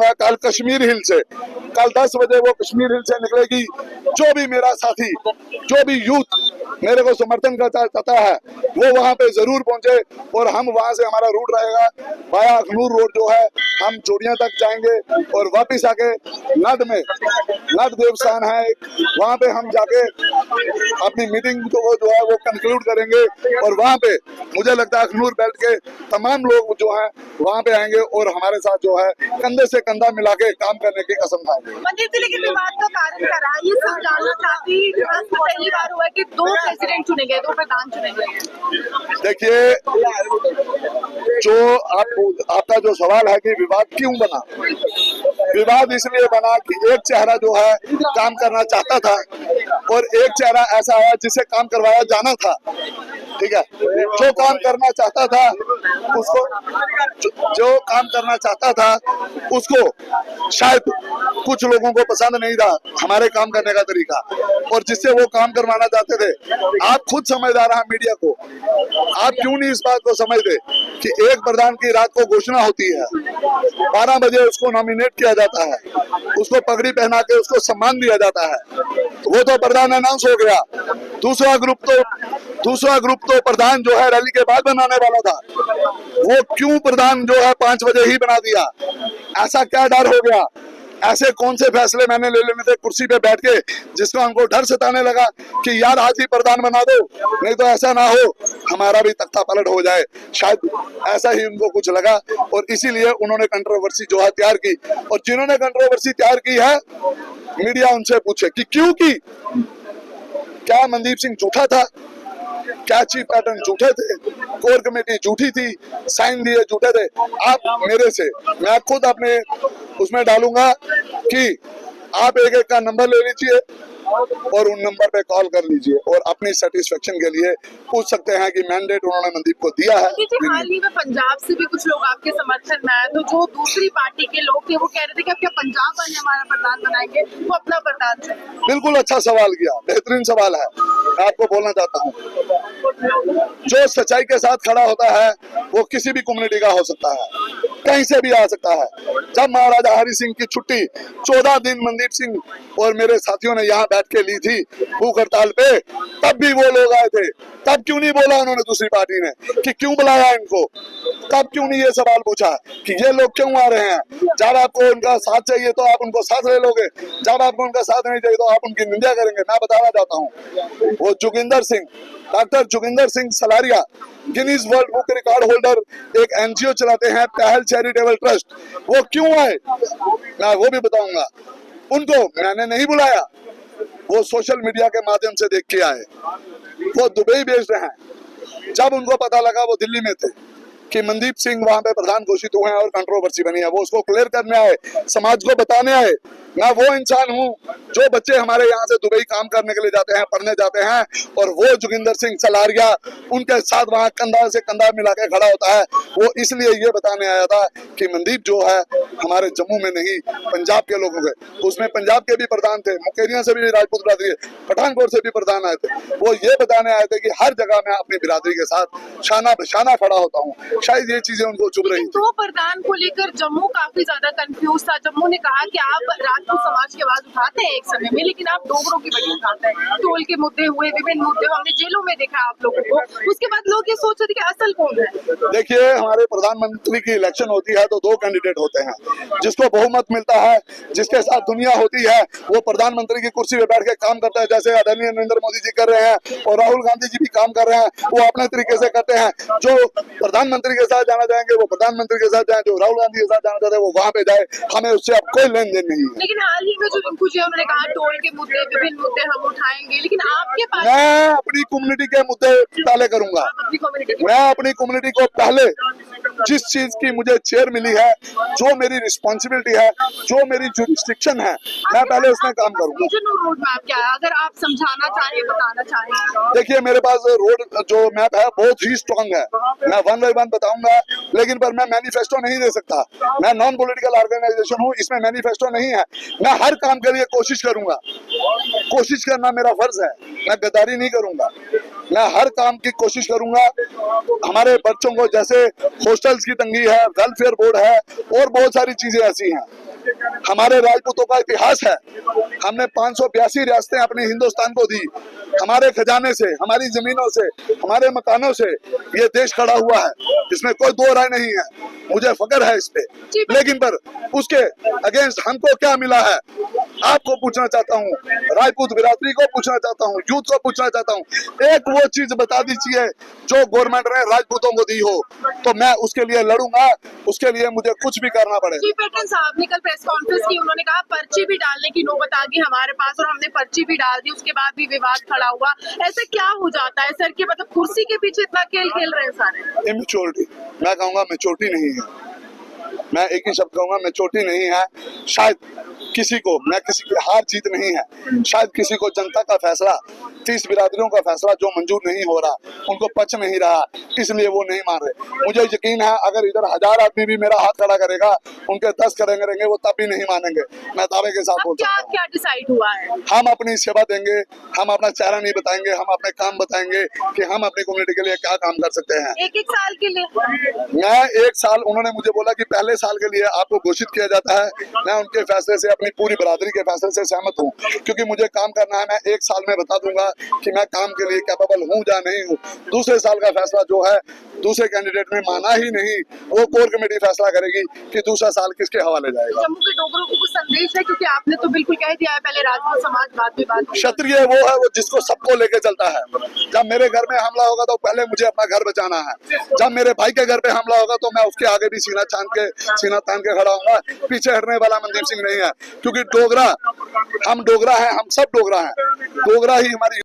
निकलूंगा कल कश्मीर हिल से, कल 10 बजे वो कश्मीर हिल से निकलेगी। जो भी मेरा साथी, जो भी यूथ मेरे को समर्थन करता है वो वहां पे जरूर पहुंचे, और हम वहां से हमारा रूट रहेगा वाया अखनूर रोड जो है, हम चोड़ियां तक जाएंगे और वापिस आके नद में, नद देवस्थान है वहां पे हम जाके अपनी मीटिंग जो है वो कंक्लूड करेंगे, और वहां पे मुझे लगता है अखनूर बेल्ट के तमाम लोग जो हैं वहां पे आएंगे और हमारे साथ जो है कंधे से कंधा मिला के काम करने की कसम खाएंगे। मंदिर से लेकिन विवाद का कारण क्या रहा, ये सब जानना चाहती हूँ। पहली बार हुआ कि 2 प्रेसिडेंट चुने गए, 2 प्रधान चुने गए। देखिए, जो आपका जो सवाल है कि विवाद क्यों बना, विवाद इसलिए बना कि एक चेहरा जो है काम करना चाहता था और एक चेहरा ऐसा है जिसे काम करवाया जाना था। ठीक है, जो काम करना चाहता था उसको, जो काम करना चाहता था उसको शायद कुछ लोगों को पसंद नहीं था हमारे काम करने का तरीका, और जिससे वो काम करवाना चाहते थे। आप खुद समझदार हैं मीडिया को, आप क्यों नहीं इस बात को समझते कि एक प्रधान की रात को घोषणा होती है, 12 बजे उसको नॉमिनेट किया जाता है, उसको पगड़ी पहना के उसको सम्मान दिया जाता है, वो तो प्रधान अनाउंस हो गया। दूसरा ग्रुप तो प्रधान जो है रैली के बाद बनाने वाला था, वो क्यों प्रधान जो है 5 बजे ही बना दिया? ऐसा क्या डर हो गया? ऐसे कौन से फैसले मैंने ले लेने थे कुर्सी पे बैठ के, जिसको हमको डर सताने लगा कि यार आज ही प्रधान बना दो, नहीं तो ऐसा ना हो हमारा भी तख्ता पलट हो जाए। शायद ऐसा ही उनको कुछ लगा और इसीलिए उन्होंने कंट्रोवर्सी जो है तैयार की, और जिन्होंने कंट्रोवर्सी तैयार की है मीडिया उनसे पूछे कि क्यों की। क्या मनदीप सिंह झूठा था? क्या चीफ पैटर्न झूठे थे? कोर कमेटी झूठी थी? साइन दिए झूठे थे? आप मेरे से, मैं खुद अपने उसमें डालूंगा कि आप एक एक का नंबर ले लीजिए और उन नंबर पे कॉल कर लीजिए और अपनी सेटिस्फेक्शन के लिए पूछ सकते हैं कि मैंडेट उन्होंने मनदीप को दिया है। हाल ही में पंजाब से भी कुछ लोग आपके समर्थन में आए, तो जो दूसरी पार्टी के लोग थे वो कह रहे थे कि अब क्या पंजाब वाले हमारा प्रधान बनाएंगे, वो अपना प्रधान चुने। बिल्कुल अच्छा सवाल किया, बेहतरीन सवाल है। मैं आपको बोलना चाहता हूँ, जो सच्चाई के साथ खड़ा होता है वो किसी भी कम्युनिटी का हो सकता है, कहीं से भी आ सकता है। जब महाराजा हरि सिंह की छुट्टी 14 दिन मनदीप सिंह और मेरे साथियों ने यहाँ बैठ के ली थी भूख हड़ताल पे, तब भी वो लोग आए थे। तब क्यों नहीं बोला उन्होंने दूसरी पार्टी ने कि क्यों बुलाया इनको? तब क्यों नहीं ये सवाल पूछा कि ये लोग क्यों आ रहे हैं? जब आपको उनका साथ चाहिए तो आप उनको साथ ले लोगे, जब आपको उनका साथ नहीं चाहिए तो आप उनकी निंदा करेंगे। मैं बताना चाहता हूँ, वो Joginder Singh, doctor Joginder Singh Salaria, Guinness world book record holder, एक एनजीओ चलाते हैं पहल चैरिटेबल ट्रस्ट, वो क्यों आए मैं वो भी बताऊंगा। उनको मैंने नहीं बुलाया, वो सोशल मीडिया के माध्यम से देख के आए। वो दुबई भेज रहे हैं। जब उनको पता लगा, वो दिल्ली में थे कि मनदीप सिंह वहां पे प्रधान घोषित हुए हैं और कंट्रोवर्सी बनी है, वो उसको क्लियर करने आए, समाज को बताने आए। मैं वो इंसान हूँ जो बच्चे हमारे यहाँ से दुबई काम करने के लिए जाते हैं, पढ़ने जाते हैं, और वो जोगिंदर सिंह सलारिया उनके साथ वहाँ कंधा से कंधा मिला के खड़ा होता है। वो इसलिए ये बताने आया था कि मनदीप जो है हमारे जम्मू में नहीं, पंजाब के लोगों के, उसमें पंजाब के भी प्रधान थे, मुकेरिया से भी राजपूत बिरादरी, पठानकोट से भी प्रधान आए थे। वो ये बताने आए थे कि हर जगह मैं अपनी बिरादरी के साथ शाना बशाना खड़ा होता हूँ। शायद ये चीजें उनको चुभ रही थी। 2 प्रधान को लेकर जम्मू काफी ज्यादा कंफ्यूज था। जम्मू ने कहा कि आप राजपूत समाज की आवाज उठाते हैं एक समय में, लेकिन आप डोगरों की बड़ी उठाते हैं। टोल के मुद्दे हुए, विभिन्न मुद्दे हमने जेलों में देखा आप लोगों को। उसके बाद लोग ये सोच रहे थे कि असल कौन है। देखिए, हमारे प्रधानमंत्री की इलेक्शन होती है तो 2 कैंडिडेट होते हैं, जिसको बहुमत मिलता है, जिसके साथ दुनिया होती है, वो प्रधानमंत्री की कुर्सी पे बैठ के काम करता है, जैसे आदरणीय नरेंद्र मोदी जी कर रहे हैं और राहुल गांधी जी भी काम कर रहे हैं। वो अपने तरीके से करते हैं। जो प्रधानमंत्री के साथ जाना चाहेंगे वो प्रधानमंत्री के साथ जाए, जो राहुल गांधी के साथ जाना चाहते हैं वो वहां पे जाए, हमें उससे अब कोई लेन देन नहीं है। लेकिन हाल ही में जो रिंकू जी उन्होंने कहा टोल के मुद्दे, विभिन्न मुद्दे हम उठाएंगे, लेकिन आपके पास, मैं अपनी कम्युनिटी के मुद्दे पहले करूंगा। मैं अपनी कम्युनिटी को पहले, जिस चीज की मुझे चेयर मिली है, जो मेरी रिस्पॉन्सिबिलिटी है, जो मेरी जुरिस्डिक्शन है, मैं पहले उसमें काम करूंगा। रोड मैप क्या है, अगर आप समझाना चाहें, बताना चाहें? देखिए, मेरे पास रोड जो मैप है बहुत ही स्ट्रांग है, मैं 1 बाय 1 बताऊंगा, लेकिन पर मैं मैनिफेस्टो नहीं दे सकता। मैं नॉन पॉलिटिकल ऑर्गेनाइजेशन हूँ, इसमें मैनिफेस्टो नहीं है। मैं हर काम के लिए कोशिश करूंगा, कोशिश करना मेरा फर्ज है, मैं गद्दारी नहीं करूंगा। मैं हर काम की कोशिश करूंगा। हमारे बच्चों को जैसे हॉस्टल्स की तंगी है, वेलफेयर बोर्ड है और बहुत सारी चीजें ऐसी हैं। हमारे राजपूतों का इतिहास है, हमने 582 रियासतें अपने हिंदुस्तान को दी। हमारे खजाने से, हमारी जमीनों से, हमारे मकानों से ये देश खड़ा हुआ है, इसमें कोई दो राय नहीं है। मुझे फख्र है इस पे, लेकिन पर उसके अगेंस्ट हमको क्या मिला है आपको पूछना चाहता हूँ, राजपूत बिरादरी को पूछना चाहता हूँ, यूथ को पूछना चाहता हूँ। एक वो चीज बता दीजिए जो गवर्नमेंट ने राजपूतों को दी हो, तो मैं उसके लिए लड़ूंगा, उसके लिए मुझे कुछ भी करना पड़े। चीफ पैटर्न साहब ने कल प्रेस कॉन्फ्रेंस की, उन्होंने कहा पर्ची भी डालने की नौबत आ गई हमारे पास और हमने पर्ची भी डाल दी, उसके बाद भी विवाद खड़ा हुआ। ऐसा क्या हो जाता है सर कि मतलब कुर्सी के पीछे इतना खेल खेल रहे हैं सारे? इमेच्योरिटी, मैं कहूंगा मेच्योरिटी नहीं है। मैं एक ही शब्द कहूंगा, मेच्योरिटी नहीं है। शायद किसी को, मैं किसी की हार जीत नहीं है, शायद किसी को जनता का फैसला, 30 बिरादरियों का फैसला जो मंजूर नहीं हो रहा, उनको पच नहीं रहा, इसलिए वो नहीं मान रहे। मुझे यकीन है अगर इधर 1000 आदमी भी मेरा हाथ खड़ा करेगा, उनके 10 करेंगे वो तब भी नहीं मानेंगे। मैं दावे के साथ बोल सकता हूं। क्या डिसाइड हुआ है? हम अपनी सेवा देंगे, हम अपना चेहरा नहीं बताएंगे, हम अपने काम बताएंगे कि हम अपनी कम्युनिटी के लिए क्या काम कर सकते हैं। एक साल के लिए? मैं 1 साल, उन्होंने मुझे बोला कि पहले साल के लिए आपको घोषित किया जाता है। मैं उनके फैसले से, अपनी पूरी बिरादरी के फैसले से सहमत हूँ, क्योंकि मुझे काम करना है। मैं 1 साल में बता दूंगा कि मैं काम के लिए कैपेबल हूँ या नहीं हूँ। दूसरे साल का फैसला जो है दूसरे कैंडिडेट ने माना ही नहीं, वो कोर कमेटी फैसला करेगी कि दूसरा साल किसके हवाले जाएगा। जम्मू के डोगरों को कुछ संदेश है, क्योंकि आपने तो बिल्कुल कह दिया है पहले राजपूत समाज बाद में बात। क्षत्रिय वो है वो जिसको सबको लेके चलता है। जब मेरे घर में हमला होगा तो पहले मुझे अपना घर बचाना है। जब मेरे भाई के घर पे हमला होगा तो मैं उसके आगे भी सीना तान के खड़ा होऊंगा। पीछे हटने वाला मनदीप सिंह नहीं है, क्योंकि डोगरा, हम डोगरा हैं, हम सब डोगरा हैं। डोगरा ही हमारी